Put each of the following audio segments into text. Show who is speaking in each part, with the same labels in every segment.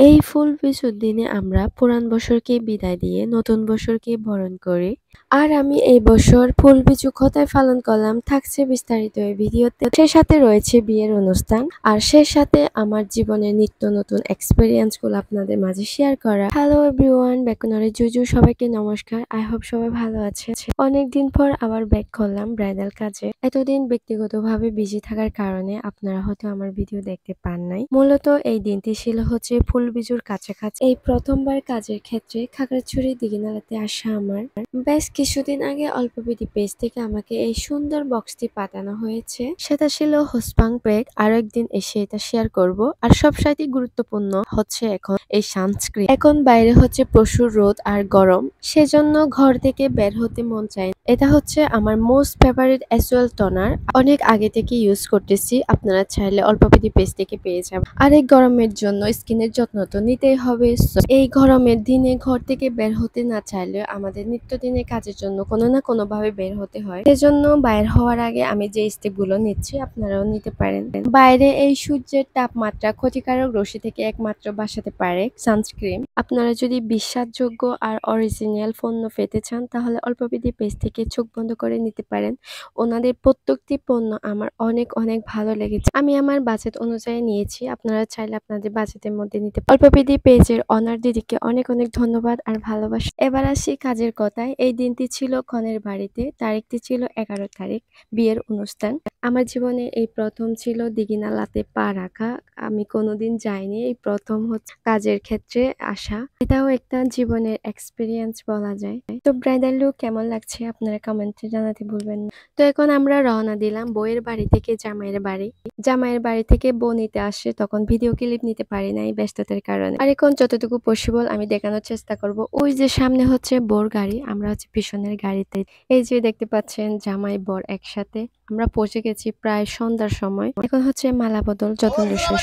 Speaker 1: এই ফুল বিশুর দিনে আমরা পুরান বছরকে বিদায় দিয়ে নতুন বছরকে বরণ করি। আর আমি এই বছর ফুল বিচু কোথায় পালন করলাম থাকছে বিস্তারিত এই ভিডিওতে। সে সাথে রয়েছে বিয়ের অনুষ্ঠান, আর সে সাথে আমার জীবনের নিত্য নতুন এক্সপেরিয়েন্স গুলো আপনাদের মাঝে শেয়ার করা। হ্যালো এভরিওয়ান, ব্যাকনরে জুজু, সবাইকে নমস্কার। আই হোপ সবাই ভালো আছে। অনেকদিন পর আবার ব্যাক করলাম ব্রাইডাল কাজে। এতদিন ব্যক্তিগতভাবে বিজি থাকার কারণে আপনারা হয়তো আমার ভিডিও দেখতে পান নাই। মূলত এই দিনটি ছিল হচ্ছে ফুল বিজুর কাছাকাছি। এই প্রথমবার কাজের ক্ষেত্রে খাগড়াছড়ি দিঘিনালাতে আসা আমার। বেশ কিছুদিন আগে অল্পবিধি পেজ থেকে আমাকে এই সুন্দর বক্সটি পাঠানো হয়েছে। সেটা ছিল হোসপাং ব্যাগ। আরো একদিন এসে এটা শেয়ার করব। আর সবসাইতে গুরুত্বপূর্ণ হচ্ছে এখন এই সানস্ক্রিন। এখন বাইরে হচ্ছে প্রচুর রোদ আর গরম, সেজন্য ঘর থেকে বের হতে মন চায়। এটা হচ্ছে আমার মোস্ট ফেভারিট অ্যাসুয়াল টোনার। অনেক আগে থেকে ইউজ করতেছি, আপনারা চাইলে অল্পবিধি পেজ থেকে পেয়ে যাবেন। আর এই গরমের জন্য স্কিনের যত্ন তো নিতেই হবে। এই গরমের দিনে ঘর থেকে বের হতে না চাইলে আমাদের নিত্যদিনের কাজের জন্য কোনো না কোনো ভাবে বের হতে হয়। সেজন্য বাইর হওয়ার আগে আমি যে স্টেপ গুলো নিচ্ছি আপনারাও নিতে পারেন। বাইরে এই সূর্যের তাপমাত্রা ক্ষতিকারক রশ্মি থেকে একমাত্র বাঁচাতে পারে সানস্ক্রিন। আপনারা যদি বিশ্বাসযোগ্য আর অরিজিনাল পণ্য পেতে চান তাহলে অল্পবিধি পেজ থেকে চোখ বন্ধ করে নিতে পারেন। ওনাদের প্রত্যেকটি পণ্য আমার অনেক অনেক ভালো লেগেছে। আমি আমার বাজেট অনুযায়ী নিয়েছি, আপনারা চাইলে আপনাদের বাজেটের মধ্যে নিতে পারেন। অল্পবিধি পেজের অনার দিদিকে অনেক অনেক ধন্যবাদ আর ভালোবাসা। এবার আসি কাজের কথায়। এই দিনটি ছিল কনের বাড়িতে, তারিখটি ছিল 11 তারিখ, বিয়ের অনুষ্ঠান। আমার জীবনে এই প্রথম ছিল দিঘিনালাতে পা রাখা। আমি কোনোদিন যাইনি, এই প্রথম হচ্ছে কাজের ক্ষেত্রে আসা। এটাও একটা জীবনের এক্সপিরিয়েন্স বলা যায়। তো ব্রাইডাল লুক কেমন লাগছে আপনারা কমেন্টে জানাতে ভুলবেন না। তো এখন আমরা রওনা দিলাম বউয়ের বাড়ি থেকে জামাইয়ের বাড়ি। জামাইয়ের বাড়ি থেকে বউ নিতে আসে, তখন ভিডিও ক্লিপ নিতে পারি নাই ব্যস্ততার কারণে। আর এখন যতটুকু পসিবল আমি দেখানোর চেষ্টা করব। ওই যে সামনে হচ্ছে বোর গাড়ি, আমরা হচ্ছে পিছনের গাড়িতে। এই যে দেখতে পাচ্ছেন জামাই বর একসাথে। আমরা পৌঁছে গেছি প্রায় সন্ধ্যার সময়। এখন হচ্ছে মালা বদল যতন শেষ।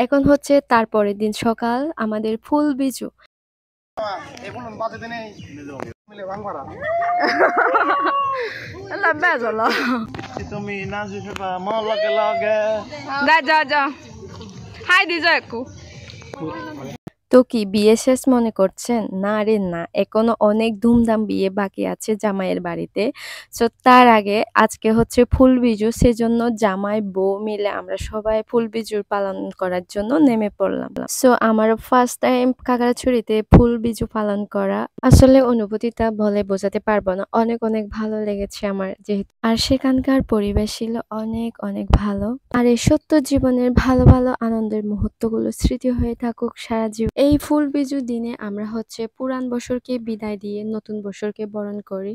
Speaker 1: এখন হচ্ছে তারপরের দিন সকাল, আমাদের ফুল বিজু। তো কি বিয়ে শেষ মনে করছেন? না রে না, এখনো অনেক ধুমধাম বিয়ে বাকি আছে জামাইয়ের বাড়িতে। তো তার আগে আজকে হচ্ছে ফুল বিজু, সেজন্য জামাই বউ মিলে আমরা সবাই ফুল বিজুর পালন করার জন্য নেমে পড়লাম। সো আমারও ফার্স্ট টাইম খাগড়াছড়িতে ফুল বিজু পালন করা। আসলে অনুভূতিটা বলে বোঝাতে পারবো না, অনেক অনেক ভালো লেগেছে আমার যেহেতু। আর সেখানকার পরিবেশ ছিল অনেক অনেক ভালো। আর এই সত্য জীবনের ভালো ভালো আনন্দের মুহূর্তগুলো স্মৃতি হয়ে থাকুক সারা জীবন। এই ফুল বিজু দিনে আমরা হচ্ছে পুরান বছরকে বিদায় দিয়ে নতুন বছরকে বরণ করি।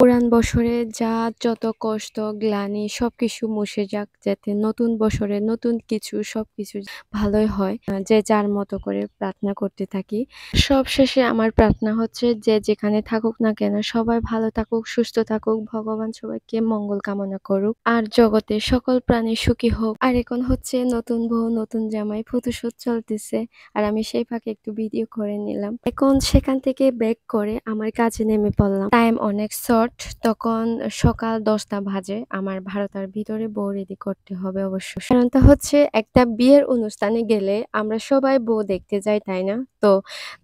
Speaker 1: পুরান বছরে যা যত কষ্ট গ্লানি সবকিছু মুছে যাক, যাতে নতুন বছরে নতুন কিছু সবকিছু ভালোই হয়। যে যার মতো করে প্রার্থনা করতে থাকি। সব শেষে আমার প্রার্থনা হচ্ছে যে যেখানে থাকুক না কেন সবাই ভালো থাকুক, সুস্থ থাকুক, ভগবান সবাইকে মঙ্গল কামনা করুক, আর জগতে সকল প্রাণী সুখী হোক। আর এখন হচ্ছে নতুন বউ নতুন জামাই ফটোশুট চলতেছে, আর আমি সেই ফাঁকে একটু ভিডিও করে নিলাম। এখন সেখান থেকে ব্যাক করে আমার কাজে নেমে পড়লাম। টাইম অনেক শর্ট, তখন সকাল 10টা বাজে। আমার 12টার ভিতরে বউ রেডি করতে হবে অবশ্যই। কারণটা হচ্ছে একটা বিয়ের অনুষ্ঠানে গেলে আমরা সবাই বউ দেখতে যাই, তাই না? তো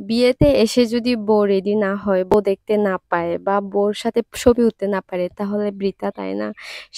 Speaker 1: বিয়েতে এসে যদি বউ রেডি না হয়, বউ দেখতে না পায় বা বউর সাথে ছবি উঠতে না পারে তাহলে বৃথা, তাই না?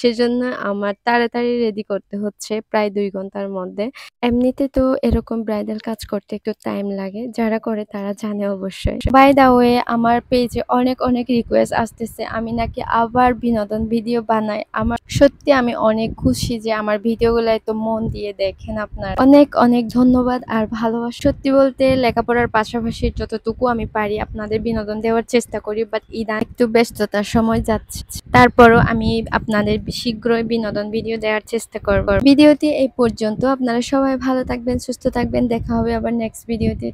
Speaker 1: সেজন্য আমার তাড়াতাড়ি রেডি করতে হচ্ছে প্রায় 2 ঘন্টার মধ্যে। এমনিতে তো এরকম ব্রাইডাল কাজ করতে একটু টাইম লাগে, যারা করে তারা জানে অবশ্যই। বাই দা ওয়ে, আমার পেজে অনেক অনেক রিকোয়েস্ট আসতেছে আমি নাকি আবার বিনোদন ভিডিও বানাই। আমার সত্যি আমি অনেক খুশি যে আমার ভিডিওগুলো এত মন দিয়ে দেখেন আপনারা। অনেক অনেক ধন্যবাদ আর ভালোবাসা। সত্যি বলতে লেখাপড়ার পাশাপাশি যতটুকু আমি পারি আপনাদের বিনোদন দেওয়ার চেষ্টা করি, বাট ইদানিং একটু ব্যস্ততার সময় যাচ্ছে। তারপরও আমি আপনাদের শীঘ্রই বিনোদন ভিডিও দেওয়ার চেষ্টা করব। ভিডিওটি এই পর্যন্ত। আপনারা সবাই ভালো থাকবেন, সুস্থ থাকবেন। দেখা হবে আবার নেক্সট ভিডিওতে।